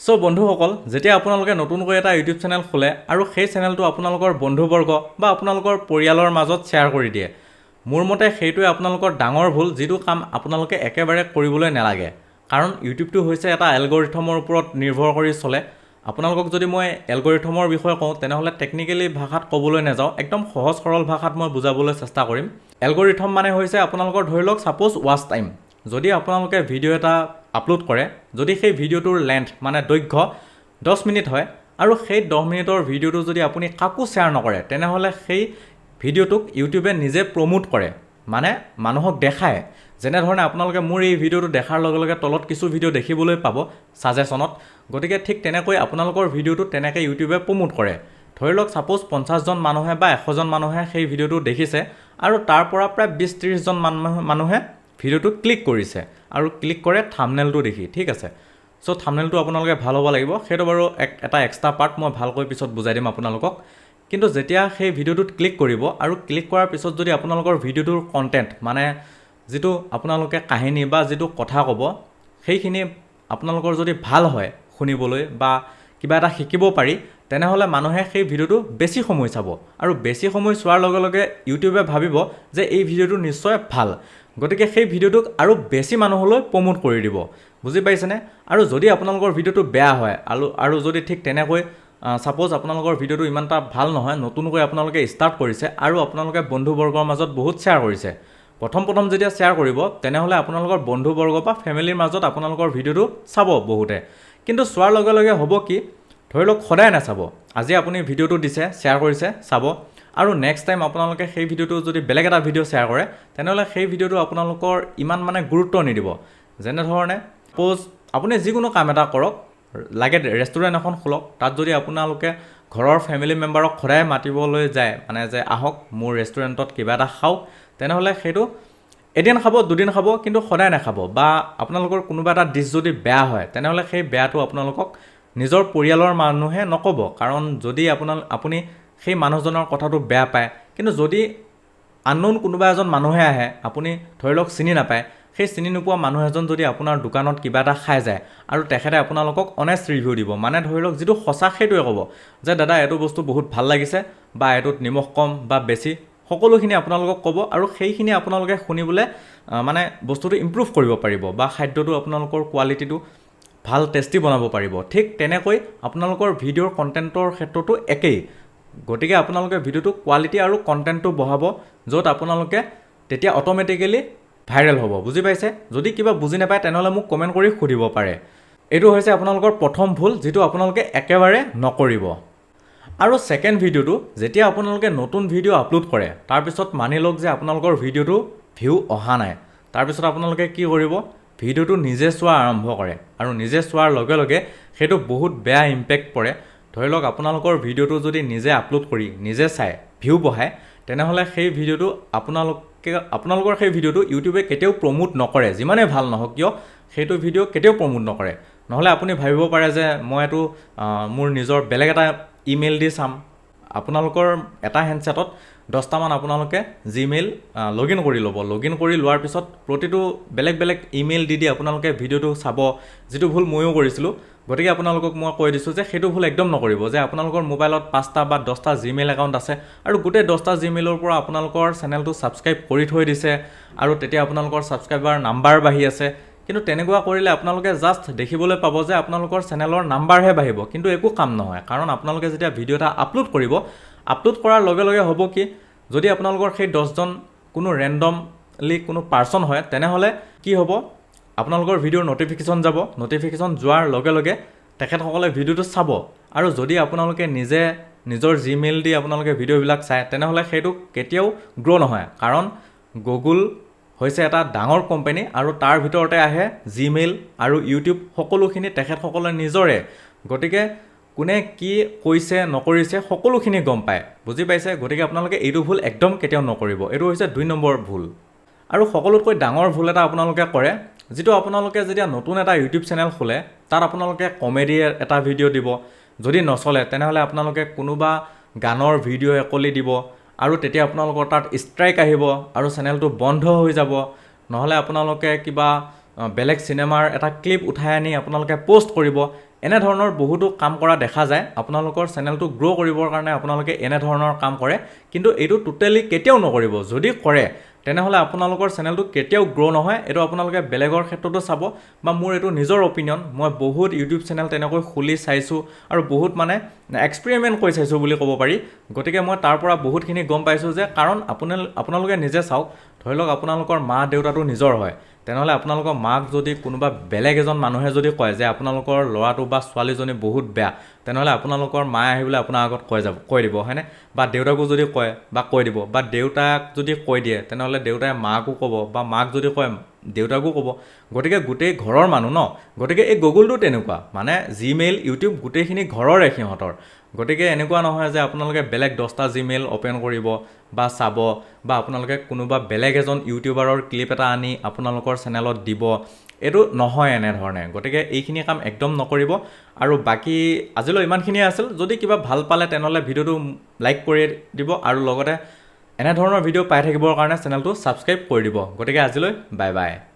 so বন্ধুসকল যেতিয়া আপোনালোকে নতুনকৈ এটা ইউটিউব চেনেল খোলে আৰু সেই চেনেলটো আপোনালোকৰ বন্ধুবৰ্গ বা আপোনালোকৰ পৰিয়ালৰ মাজত শ্বেয়াৰ কৰি দিয়ে মোৰ মতে সেইটোৱে আপোনালোকৰ ডাঙৰ ভুল যিটো কাম আপোনালোকে একেবাৰে কৰিবলৈ নালাগে কাৰণ ইউটিউবটো হৈছে এটা এলগৰিথমৰ ওপৰত নিৰ্ভৰ কৰি চলে আপোনালোকক যদি মই এলগৰিথমৰ বিষয়ে কওঁ তেনেহলে টেকনিক্যালি ভাষাত ক'বলৈ নাযাওঁ একদম সহজ সৰল ভাষাত মই বুজাবলৈ চেষ্টা কৰিম এলগৰিথম মানে হৈছে আপোনালোকৰ ধৰি লওক সাপোজ ওৱাচ টাইম যদি আপোনালোকে ভিডিও এটা আপলোড কৰে যদি সেই ভিডিওটোৰ লেন্থ মানে দৈৰ্ঘ্য 10 মিনিট হয় আৰু সেই 10 মিনিটৰ ভিডিওটো যদি আপুনি কাকো শ্বেয়াৰ নকৰে তেনেহলে সেই ভিডিওটোক ইউটিউবে নিজে প্ৰমোট কৰে মানে মানুহক দেখায় যেনে ধৰণে আপোনালোকে মোৰ এই ভিডিওটো দেখাৰ লগে লগে তলত কিছু ভিডিও দেখিবলৈ পাব সাজেশনত গতিকে ঠিক তেনেকৈ আপোনালোকৰ ভিডিওটো তেনেকৈ ইউটিউবে প্ৰমোট কৰে ধৰি লওক সাপোজ 50 জন মানুহে বা 100 জন মানুহে সেই ভিডিওটো দেখিছে আৰু তাৰ পৰা প্ৰায় 20-30 জন মানুহে ভিডিওটো ক্লিক কৰিছে আৰু ক্লিক কৰে থাম্বনেলটো দেখি ঠিক আছে সো থাম্বনেলটো আপোনালোকে ভাল হ'ব লাগিব সেইটো বাৰু এটা এক্সট্ৰা পাৰ্ট মই ভালকৈ পিছত বুজাই দিম আপোনালোকক কিন্তু যেতিয়া সেই ভিডিওটোত ক্লিক কৰিব আৰু ক্লিক কৰাৰ পিছত যদি আপোনালোকৰ ভিডিওটোৰ কন্টেন্ট মানে যেটো আপোনালোকে কাহিনী বা যেটো কথা ক'ব সেইখিনি আপোনালোকৰ যদি ভাল হয় শুনিবলৈ বা কিবা এটা শিকিব পাৰি তেনেহলে মানুহে সেই ভিডিওটো বেছি সময় চাব আৰু বেছি সময় চোৱাৰ লগে লগে ইউটিউবে ভাবিব যে এই ভিডিওটো নিশ্চয় ভাল গতিকে সেই ভিডিওটোক আৰু বেছি মানুহলৈ প্ৰমোট কৰি দিব বুজি পাইছেনে আৰু যদি আপোনালোকৰ ভিডিওটো বেয়া হয় আৰু যদি ঠিক তেনেকৈ সাপোজ আপোনালোকৰ ভিডিওটো ইমানটা ভাল নহয় নতুনকৈ আপোনালোকে ষ্টাৰ্ট কৰিছে আৰু আপোনালোকে বন্ধুবৰ্গৰ মাজত বহুত শ্বেয়াৰ কৰিছে প্ৰথম যেতিয়া শ্বেয়াৰ কৰিব তেনেহলে আপোনালোকৰ বন্ধুবৰ্গ বা ফ্যামিলিৰ মাজত আপোনালোকৰ ভিডিওটো চাব বহুতে কিন্তু চোৱাৰ লগে লগে হ'ব কি ধৰি লওক সদায় নাচাব আজি আপুনি ভিডিওটো দিছে শ্বেয়াৰ কৰিছে চাব আৰু নেক্সট টাইম আপোনালোকে সেই ভিডিওটো যদি বেলেগ এটা ভিডিও শ্বেয়াৰ কৰে তেনেহলে সেই ভিডিওটো আপোনালোকৰ ইমান মানে গুৰুত্ব নিদিব যেনে ধৰণে পোজ আপুনি যিকোনো কাম এটা কৰক লাগে ৰেষ্টুৰেণ্ট এখন খোলক তাত যদি আপোনালোকে ঘৰৰ ফ্যামিলি মেম্বাৰক খৰাই মাতিবলৈ যায় মানে যে আহক মোৰ ৰেষ্টুৰেণ্টত কিবা এটা খাও তেনেহলে সেইটো এদিন খাব দুদিন খাব কিন্তু সদায় নাখাব বা আপোনালোকৰ কোনোবা এটা ডিশ যদি বেয়া হয় তেনেহলে সেই বেয়াটো আপোনালোকক নিজৰ পৰিয়ালৰ মানুহে নকব কাৰণ যদি আপুনি সেই মানুহজনৰ কথাটো বেয়া পায় কিন্তু যদি আননোন কোনোবা এজন মানুহে আহে আপুনি ধৰি লওক চিনি নাপায় সেই চিনি নোপোৱা মানুহ এজন যদি আপোনাৰ দোকানত কিবা এটা খাই যায় আৰু তেখেতে আপোনালোকক অনেষ্ট ৰিভিউ দিব মানে ধৰি লওক যেটো সঁচা সেইটোৱে ক'ব যে দাদা এটো বস্তু বহুত ভাল লাগিছে বা এটোত নিমখ কম বা বেছি সকলোখিনি আপোনালোকক ক'ব আৰু সেইখিনি আপোনালোকে শুনিবলৈ মানে বস্তুটো ইমপ্ৰুভ কৰিব পাৰিব বা খাদ্যটো আপোনালোকৰ কোৱালিটিটো ভাল টেষ্টি বনাব পাৰিব ঠিক তেনেকৈ আপোনালোকৰ ভিডিওৰ কন্টেন্টৰ ক্ষেত্ৰটো একেই গতিকে আপোনালোকে ভিডিওটো কোৱালিটি আৰু কন্টেন্টটো বহাব য'ত আপোনালোকে তেতিয়া অটোমেটিক্যালি ভাইৰেল হ'ব বুজি পাইছে যদি কিবা বুজি নাপায় তেনেহলে মোক কমেন্ট কৰি সুধিব পাৰে এটো হৈছে আপোনালোকৰ প্ৰথম ভুল যেটো আপোনালোকে একেবাৰে নকৰিব আৰু সেকেন্ড ভিডিওটো যেতিয়া আপোনালোকে নতুন ভিডিও আপলোড কৰে তাৰ পিছত মানি লওক যে আপোনালোকৰ ভিডিওটো ভিউ অহা নাই তাৰ পিছত আপোনালোকে কি কৰিব ভিডিওটো নিজে চোৱা আৰম্ভ কৰে আৰু নিজে চোৱাৰ লগে লগে হেতু বহুত বেয়া ইম্প্যাক্ট পৰে ধৰি লওক আপোনালোকৰ ভিডিওটো যদি নিজে আপলোড কৰি নিজে চাই ভিউ বহায় তেনেহলে সেই ভিডিওটো আপোনালোকৰ সেই ভিডিওটো ইউটিউবে কেতিয়াও প্ৰমোট নকৰে যিমানে ভাল নহওক কিয় সেইটো ভিডিও কেতিয়াও প্ৰমোট নকৰে নহলে আপুনি ভাবিব পাৰে যে মই এটো মোৰ নিজৰ বেলেগ এটা ইমেইল দি চাম আপোনালোকৰ এটা হ্যান্ডসেটত 10টা মান আপোনালোকে জিমেইল লগইন কৰি ল'ব লগইন কৰি লোৱাৰ পিছত প্ৰতিটো বেলেগ ইমেইল দি আপোনালোকে ভিডিওটো চাব যেটো ভুল ময়ো কৰিছিলো গতিকে আপোনালোকক মই কৈ দিছো যে হেতু ভুল একদম নকৰিব যে আপোনালোকৰ মোবাইলত 5টা বা 10টা জিমেইল একাউন্ট আছে আৰু গোটেই 10টা জিমেইলৰ পৰা আপোনালোকৰ চেনেলটো সাবস্ক্ৰাইব কৰি থৈ দিছে আৰু তেতিয়া আপোনালোকৰ সাবস্ক্ৰাইবাৰ নাম্বাৰ বাঢ়ি আছে কিন্তু তেনেকুৱা কৰিলে আপোনালোকে জাস্ট দেখিবলৈ পাব যে আপোনালোকৰ চেনেলৰ নাম্বাৰহে বাঢ়িব কিন্তু একো কাম নহয় কাৰণ আপোনালোকে যেতিয়া ভিডিও এটা আপলোড কৰিব আপলোড কৰাৰ লগে লগে হ'ব কি যদি আপোনালোকৰ সেই 10 জন কোনো ৰেন্ডমলি কোনো পাৰসন হয় তেনেহলে কি হ'ব আপোনালোকৰ ভিডিওৰ নটিফিকেশন যাব নটিফিকেশন যোৱাৰ লগে লগে তেখেতসকলে ভিডিওটো চাব আৰু যদি আপোনালোকে নিজৰ জিমেইল দি আপোনালোকে ভিডিওবিলাক চায় তেনেহলে হেতু কেতিয়াও গ্ৰো নহয় কাৰণ গুগল হৈছে এটা ডাঙৰ কোম্পানী আৰু তাৰ ভিতৰতে আহে জিমেইল আৰু ইউটিউব সকলোখিনি তেখেতসকলে নিজৰে গতিকে কোনে কি কৈছে নকৰিছে সকলোখিনি গম পায় বুজি পাইছে গতিকে আপোনালোকে এইটো ভুল একদম কেতিয়াও নকৰিব এটো হৈছে 2 নম্বৰ ভুল আৰু সকলোতকৈ ডাঙৰ ভুল এটা আপোনালোকে কৰে যেটো আপোনালোকে যেতিয়া নতুন এটা ইউটিউব চেনেল খোলে তাত আপোনালোকে কমেডি এটা ভিডিও দিব যদি নচলে তেনেহলে আপোনালোকে কোনোবা গানৰ ভিডিও একলি দিব আৰু তেতিয়া আপোনালোকৰ তাত ষ্ট্ৰাইক আহিব আৰু চেনেলটো বন্ধ হৈ যাব নহলে আপোনালোকে কিবা বেলেগ সিনেমাৰ এটা ক্লিপ উঠাই আনি আপোনালোকে পোষ্ট কৰিব এনে ধৰণৰ বহুতো কাম কৰা দেখা যায় আপোনালোকৰ চেনেলটো গ্ৰ' কৰিবৰ কাৰণে আপোনালোকে এনে ধৰণৰ কাম কৰে কিন্তু এইটো টোটেলি কেতিয়াও নকৰিব যদি কৰে তেনেহ'লে আপোনালোকৰ চেনেলটো কেতিয়াও গ্ৰ' নহয় এইটো আপোনালোকে বেলেগৰ ক্ষেত্ৰতো চাব বা মোৰ এইটো নিজৰ অপিনিয়ন মই বহুত ইউটিউব চেনেল তেনেকৈ খুলি চাইছোঁ আৰু বহুত মানে এক্সপেৰিমেণ্ট কৰি চাইছোঁ বুলি ক'ব পাৰি গতিকে মই তাৰ পৰা বহুতখিনি গম পাইছোঁ যে কাৰণ আপোনালোকে নিজে চাওক ধৰি লওক আপোনালোকৰ মা দেউতাটো নিজৰ হয় তেনেহ'লে আপোনালোকৰ মাক যদি কোনোবা বেলেগ এজন মানুহে যদি কয় যে আপোনালোকৰ ল'ৰাটো বা ছোৱালীজনী বহুত বেয়া তেনেহ'লে আপোনালোকৰ মায়ে আহি বোলে আপোনাৰ আগত কৈ দিব হয়নে বা দেউতাকো যদি কয় বা কৈ দিব বা দেউতাক যদি কৈ দিয়ে তেনেহ'লে দেউতাই মাকো ক'ব বা মাক যদি কয় দেউতাকো ক'ব গতিকে গোটেই ঘৰৰ মানুহ ন গতিকে এই গুগলটো তেনেকুৱা মানে জিমেইল ইউটিউব গোটেইখিনি ঘৰৰে সিহঁতৰ গতিকে এনেকুৱা নহয় যে আপোনালোকে বেলেগ 10টা জিমেইল অ'পেন কৰিব বা চাব বা আপোনালোকে কোনোবা বেলেগ এজন ইউটিউবাৰৰ ক্লিপ এটা আনি আপোনালোকৰ চেনেলত দিব এইটো নহয় এনেধৰণে গতিকে এইখিনি কাম একদম নকৰিব আৰু বাকী আজিলৈ ইমানখিনিয়ে আছিল যদি কিবা ভাল পালে তেনেহ'লে ভিডিঅ'টো লাইক কৰি দিব আৰু লগতে এনেধৰণৰ ভিডিঅ' পাই থাকিবৰ কাৰণে চেনেলটো ছাবস্ক্ৰাইব কৰি দিব গতিকে আজিলৈ বাই বাই